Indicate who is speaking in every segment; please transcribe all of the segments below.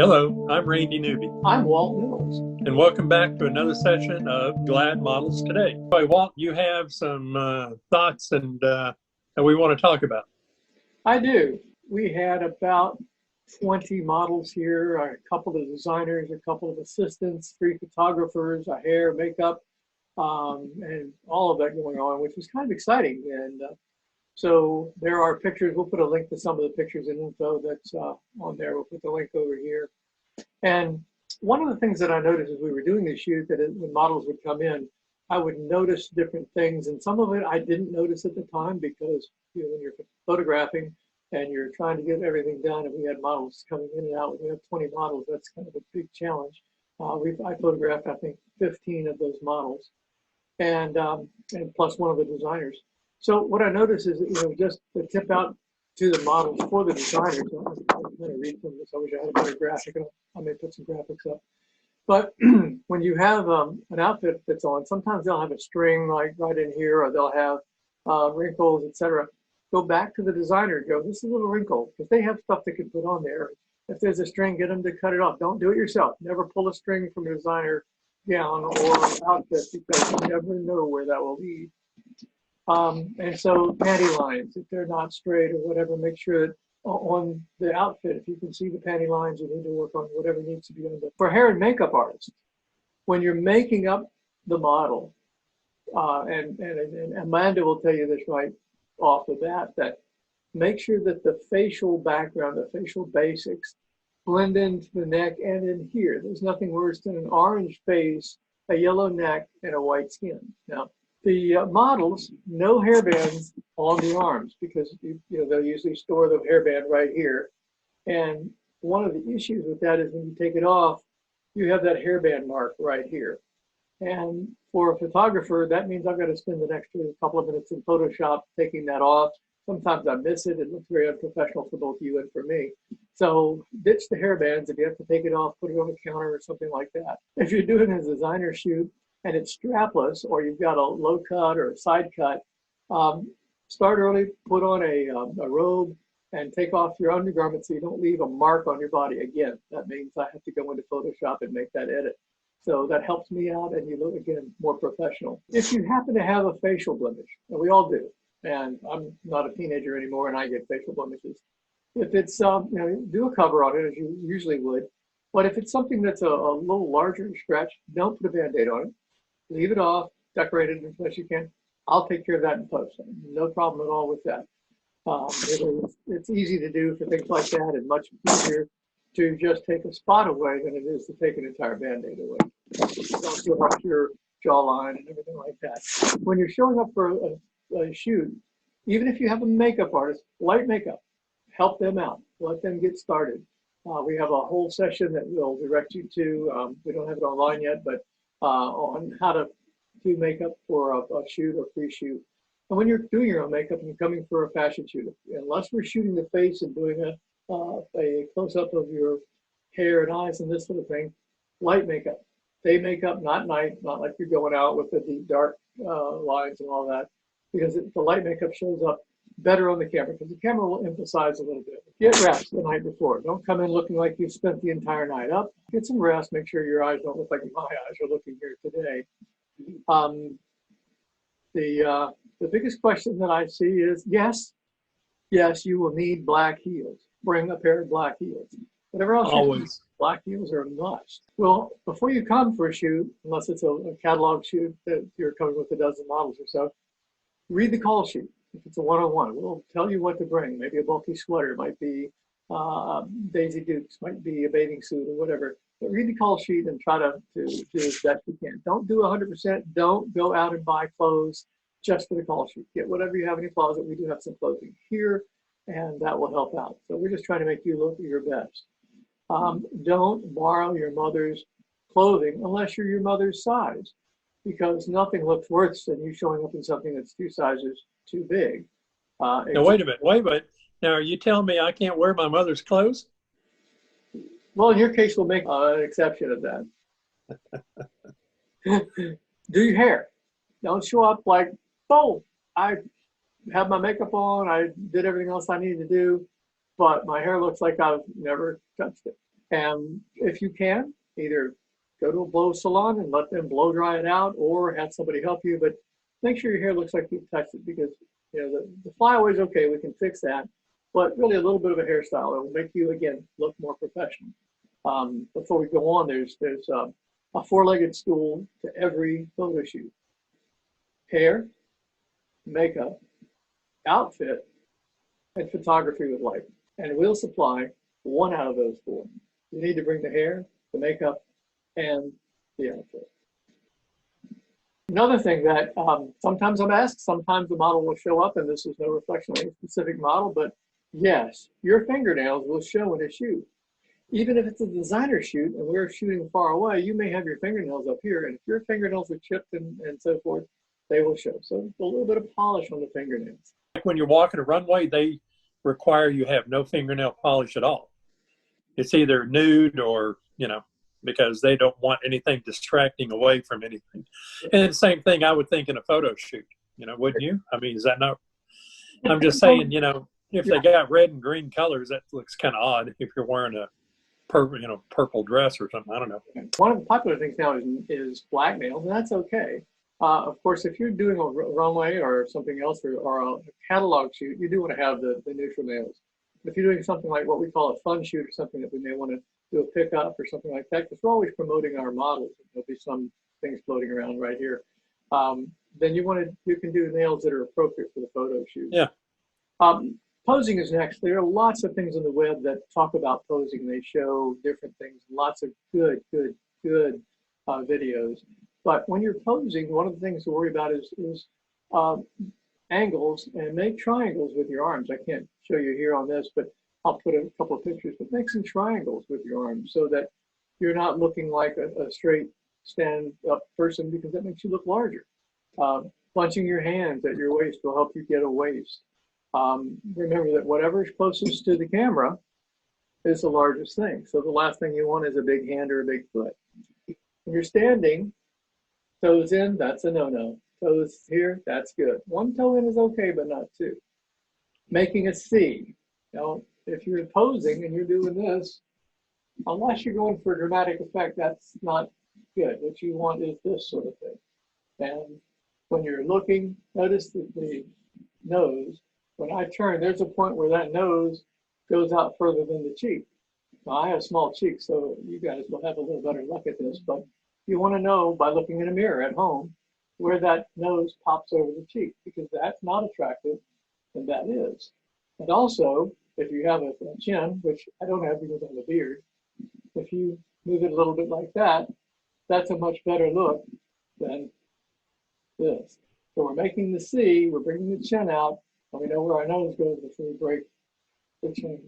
Speaker 1: Hello, I'm Randy Newby,
Speaker 2: I'm Walt Mills.
Speaker 1: and welcome back to another session of GLAD Models Today. Boy, Walt, you have some thoughts that we want to talk about.
Speaker 2: I do. We had about 20 models here, a couple of designers, a couple of assistants, 3 photographers, a hair, makeup, and all of that going on, which was kind of exciting. And so there are pictures. We'll put a link to some of the pictures and info that's on there. We'll put the link over here. And one of the things that I noticed as we were doing the shoot, that when models would come in, I would notice different things. And some of it I didn't notice at the time because when you're photographing and you're trying to get everything done, and we had models coming in and out, when we have 20 models, that's kind of a big challenge. I photographed, I think, 15 of those models, and plus one of the designers. So what I noticed is that, just the tip out to the models for the designers. I'm going to read from this. I wish I had a better graphic. I may put some graphics up. But when you have an outfit that's on, sometimes they'll have a string like right in here, or they'll have wrinkles, etc. Go back to the designer. Go, this is a little wrinkle, because they have stuff they can put on there. If there's a string, get them to cut it off. Don't do it yourself. Never pull a string from a designer gown or outfit, because you never know where that will lead. And so panty lines, if they're not straight or whatever, make sure that on the outfit, if you can see the panty lines, you need to work on whatever needs to be done. For hair and makeup artists, when you're making up the model, and Amanda will tell you this right off the bat, that make sure that the facial background, the facial basics, blend into the neck and in here. There's nothing worse than an orange face, a yellow neck, and a white skin. Now, the models, no hairbands on the arms, because they'll usually store the hairband right here. And one of the issues with that is when you take it off, you have that hairband mark right here. And for a photographer, that means I've got to spend the next couple of minutes in Photoshop taking that off. Sometimes I miss it. It looks very unprofessional for both you and for me. So ditch the hairbands. If you have to take it off, put it on the counter or something like that. If you're doing a designer shoot and it's strapless, or you've got a low cut or a side cut, start early, put on a robe, and take off your undergarment so you don't leave a mark on your body. Again, that means I have to go into Photoshop and make that edit. So that helps me out, and you look, again, more professional. If you happen to have a facial blemish, and we all do, and I'm not a teenager anymore and I get facial blemishes. If it's, do a cover on it as you usually would. But if it's something that's a little larger stretch, don't put a Band-Aid on it. Leave it off, decorate it as best you can. I'll take care of that in post. No problem at all with that. It's easy to do for things like that, and much easier to just take a spot away than it is to take an entire Band-Aid away. It also helps your jawline and everything like that. When you're showing up for a shoot, even if you have a makeup artist, light makeup, help them out. Let them get started. We have a whole session that we'll direct you to. We don't have it online yet, but on how to do makeup for a shoot or pre-shoot. And when you're doing your own makeup and you're coming for a fashion shoot, unless we're shooting the face and doing a close-up of your hair and eyes and this sort of thing, light makeup. Day makeup, not night, not like you're going out with the deep dark lines and all that, because the light makeup shows up better on the camera, because the camera will emphasize a little bit. Get rest the night before. Don't come in looking like you spent the entire night up. Get some rest. Make sure your eyes don't look like my eyes are looking here today. The biggest question that I see is, yes, you will need black heels. Bring a pair of black heels. Whatever else you need, black heels are a must. Well, before you come for a shoot, unless it's a catalog shoot that you're coming with a dozen models or so, read the call sheet. If it's a one-on-one, we'll tell you what to bring. Maybe a bulky sweater, might be Daisy Dukes, might be a bathing suit or whatever. But read the call sheet and try to do as best you can. Don't do 100%. Don't go out and buy clothes just for the call sheet. Get whatever you have in your closet. We do have some clothing here, and that will help out. So we're just trying to make you look your best. Don't borrow your mother's clothing unless you're your mother's size, because nothing looks worse than you showing up in something that's 2 sizes too big.
Speaker 1: Now, wait a minute. Now, are you telling me I can't wear my mother's clothes?
Speaker 2: Well, in your case, we'll make an exception of that. Do your hair. Don't show up like, oh, I have my makeup on, I did everything else I needed to do, but my hair looks like I've never touched it. And if you can, either go to a blow salon and let them blow dry it out, or have somebody help you. But make sure your hair looks like you've touched it, because the flyaway is okay. We can fix that. But really, a little bit of a hairstyle, it will make you, again, look more professional. Before we go on, there's a four-legged stool to every photo shoot. Hair, makeup, outfit, and photography with light. And we'll supply one out of those four. You need to bring the hair, the makeup, and the outfit. Another thing that sometimes I'm asked, sometimes the model will show up, and this is no reflection on any specific model, but yes, your fingernails will show in a shoot. Even if it's a designer shoot and we're shooting far away, you may have your fingernails up here, and if your fingernails are chipped and so forth, they will show. So a little bit of polish on the fingernails.
Speaker 1: Like when you're walking a runway, they require you have no fingernail polish at all. It's either nude or, because they don't want anything distracting away from anything. And the same thing I would think in a photo shoot, wouldn't you? I mean, is that not? I'm just saying, if they got red and green colors, that looks kind of odd if you're wearing a purple dress or something. I don't know.
Speaker 2: One of the popular things now is black nails, and that's okay. Of course, if you're doing a runway or something else, or a catalog shoot, you do want to have the neutral nails. If you're doing something like what we call a fun shoot, or something that we may want to do a pickup or something like that, because we're always promoting our models. There'll be some things floating around right here. Then you can do nails that are appropriate for the photo shoot.
Speaker 1: Yeah.
Speaker 2: Posing is next. There are lots of things on the web that talk about posing. They show different things, lots of good videos. But when you're posing, one of the things to worry about is angles, and make triangles with your arms. I can't show you here on this, but I'll put a couple of pictures, but make some triangles with your arms so that you're not looking like a straight stand-up person, because that makes you look larger. Bunching your hands at your waist will help you get a waist. Remember that whatever is closest to the camera is the largest thing. So the last thing you want is a big hand or a big foot. When you're standing, toes in, that's a no-no. Toes here, that's good. One toe in is okay, but not two. Making a C. If you're posing and you're doing this, unless you're going for a dramatic effect, that's not good. What you want is this sort of thing. And when you're looking, notice that the nose, when I turn, there's a point where that nose goes out further than the cheek. Now, I have small cheeks, so you guys will have a little better luck at this, but you want to know by looking in a mirror at home where that nose pops over the cheek, because that's not attractive, and that is. And also, if you have a chin, which I don't have because I have a beard, if you move it a little bit like that, that's a much better look than this. So we're making the C, we're bringing the chin out, and we know where our nose goes before we break the chin.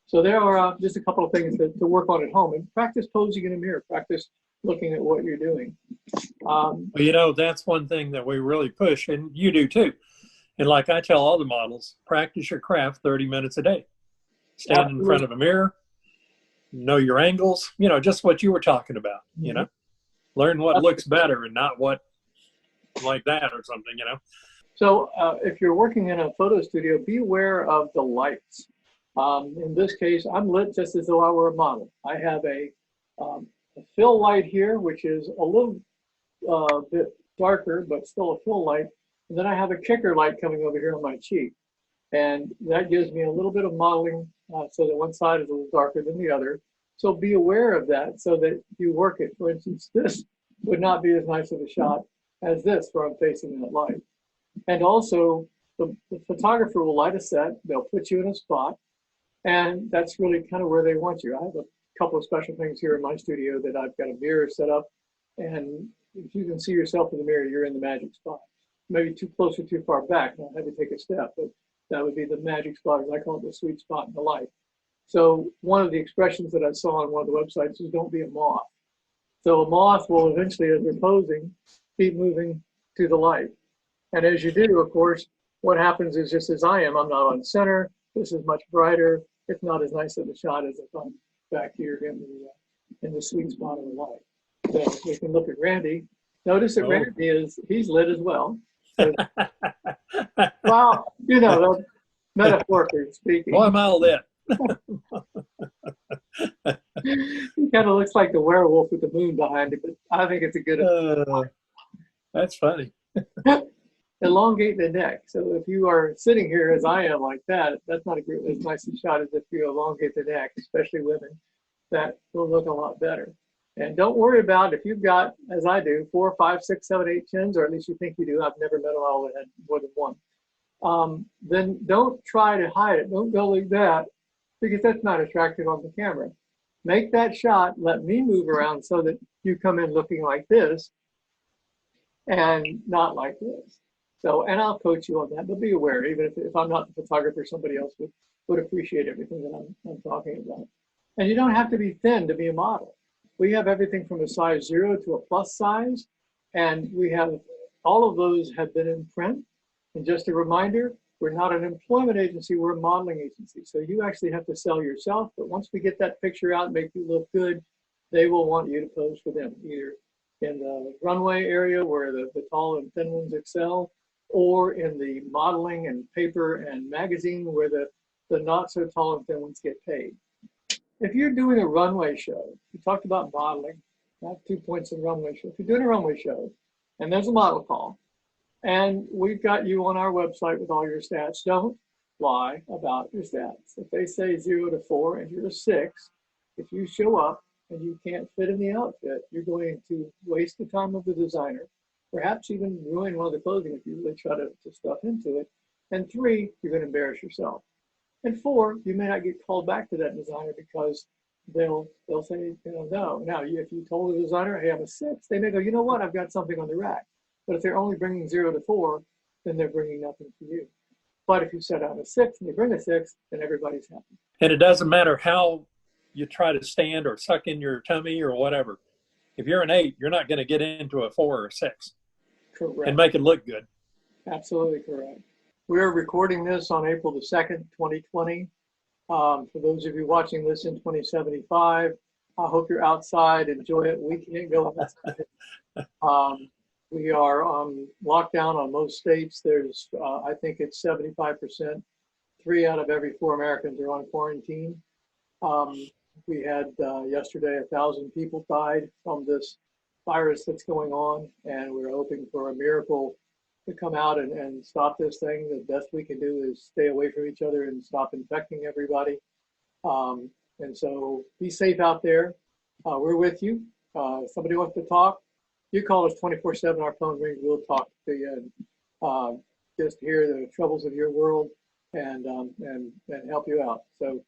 Speaker 2: So there are just a couple of things to work on at home, and practice posing in a mirror, practice looking at what you're doing.
Speaker 1: That's one thing that we really push, and you do too. And like I tell all the models, practice your craft 30 minutes a day. Stand in front of a mirror, know your angles, just what you were talking about, learn what looks better and not what like that or something,
Speaker 2: So if you're working in a photo studio, be aware of the lights. In this case, I'm lit just as though I were a model. I have a fill light here, which is a little bit darker, but still a fill light. And then I have a kicker light coming over here on my cheek. And that gives me a little bit of modeling so that one side is a little darker than the other. So be aware of that so that you work it. For instance, this would not be as nice of a shot as this where I'm facing that light. And also, the photographer will light a set. They'll put you in a spot. And that's really kind of where they want you. I have a couple of special things here in my studio that I've got a mirror set up. And if you can see yourself in the mirror, you're in the magic spot. Maybe too close or too far back, and I'll have to take a step, but that would be the magic spot, as I call it, the sweet spot in the light. So one of the expressions that I saw on one of the websites is don't be a moth. So a moth will eventually, as they're posing, keep moving to the light. And as you do, of course, what happens is just as I am, I'm not on center. This is much brighter. It's not as nice of a shot as if I'm back here in the sweet spot of the light. So we can look at Randy. Notice that Randy he's lit as well. Well, metaphorically speaking.
Speaker 1: Boy, am I lit.
Speaker 2: He kind of looks like the werewolf with the moon behind it, but I think it's a good.
Speaker 1: That's funny.
Speaker 2: Elongate the neck. So if you are sitting here as I am like that, that's not as nice a shot as if you elongate the neck, especially women. That will look a lot better. And don't worry about if you've got, as I do, 4, 5, 6, 7, 8 chins, or at least you think you do. I've never met a model that had more than one. Then don't try to hide it. Don't go like that, because that's not attractive on the camera. Make that shot. Let me move around so that you come in looking like this and not like this. So, and I'll coach you on that, but be aware, even if I'm not the photographer, somebody else would appreciate everything that I'm talking about. And you don't have to be thin to be a model. We have everything from a size 0 to a plus size, and we have all of those have been in print. And just a reminder, we're not an employment agency, we're a modeling agency. So you actually have to sell yourself, but once we get that picture out and make you look good, they will want you to pose for them, either in the runway area where the tall and thin ones excel, or in the modeling and paper and magazine where the not so tall and thin ones get paid. If you're doing a runway show, we talked about modeling, I have 2 points in runway show. If you're doing a runway show and there's a model call and we've got you on our website with all your stats, don't lie about your stats. If they say 0 to 4 and you're a 6, if you show up and you can't fit in the outfit, you're going to waste the time of the designer, perhaps even ruin one of the clothing if you really try to stuff into it. And 3, you're going to embarrass yourself. And 4, you may not get called back to that designer because they'll say, no. Now, if you told the designer, hey, I'm a 6, they may go, you know what, I've got something on the rack. But if they're only bringing 0 to 4, then they're bringing nothing to you. But if you set out a 6 and they bring a 6, then everybody's happy.
Speaker 1: And it doesn't matter how you try to stand or suck in your tummy or whatever. If you're an 8, you're not going to get into a 4 or a 6.
Speaker 2: Correct.
Speaker 1: And make it look good.
Speaker 2: Absolutely correct. We're recording this on April the 2nd, 2020. For those of you watching this in 2075, I hope you're outside, enjoy it. We can't go outside. We are on lockdown on most states. There's, I think it's 75%. 3 out of every 4 Americans are on quarantine. We had yesterday 1,000 people died from this virus that's going on, and we're hoping for a miracle to come out and stop this thing. The best we can do is stay away from each other and stop infecting everybody. And so be safe out there. We're with you. If somebody wants to talk, you call us 24/7. Our phone rings. We'll talk to you and just hear the troubles of your world and help you out. So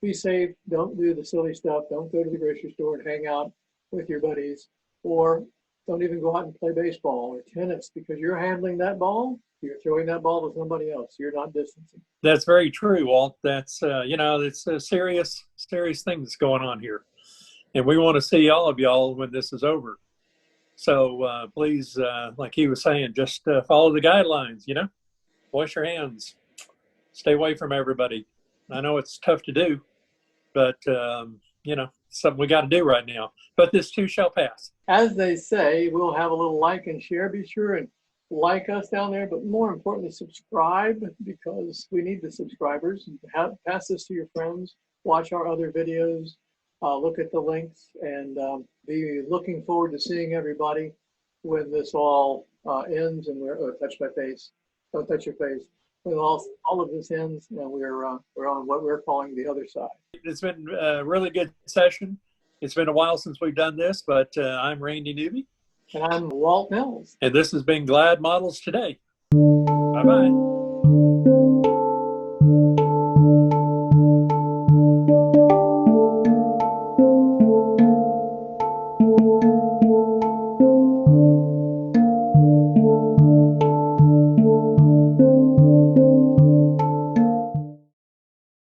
Speaker 2: be safe. Don't do the silly stuff. Don't go to the grocery store and hang out with your buddies, or don't even go out and play baseball or tennis, because you're handling that ball. You're throwing that ball to somebody else. You're not distancing.
Speaker 1: That's very true, Walt. That's, it's a serious thing that's going on here. And we want to see all of y'all when this is over. So please, like he was saying, just follow the guidelines, wash your hands, stay away from everybody. I know it's tough to do, but, something we got to do right now. But this too shall pass.
Speaker 2: As they say, we'll have a little like and share. Be sure and like us down there, but more importantly, subscribe, because we need the subscribers. Pass this to your friends. Watch our other videos. Look at the links, and be looking forward to seeing everybody when this all ends. And touch my face. Don't touch your face. When all of this ends, we're on what we're calling the other side.
Speaker 1: It's been a really good session. It's been a while since we've done this, but I'm Randy Newby.
Speaker 2: And I'm Walt Mills.
Speaker 1: And this has been GLADmodels Today. Bye-bye.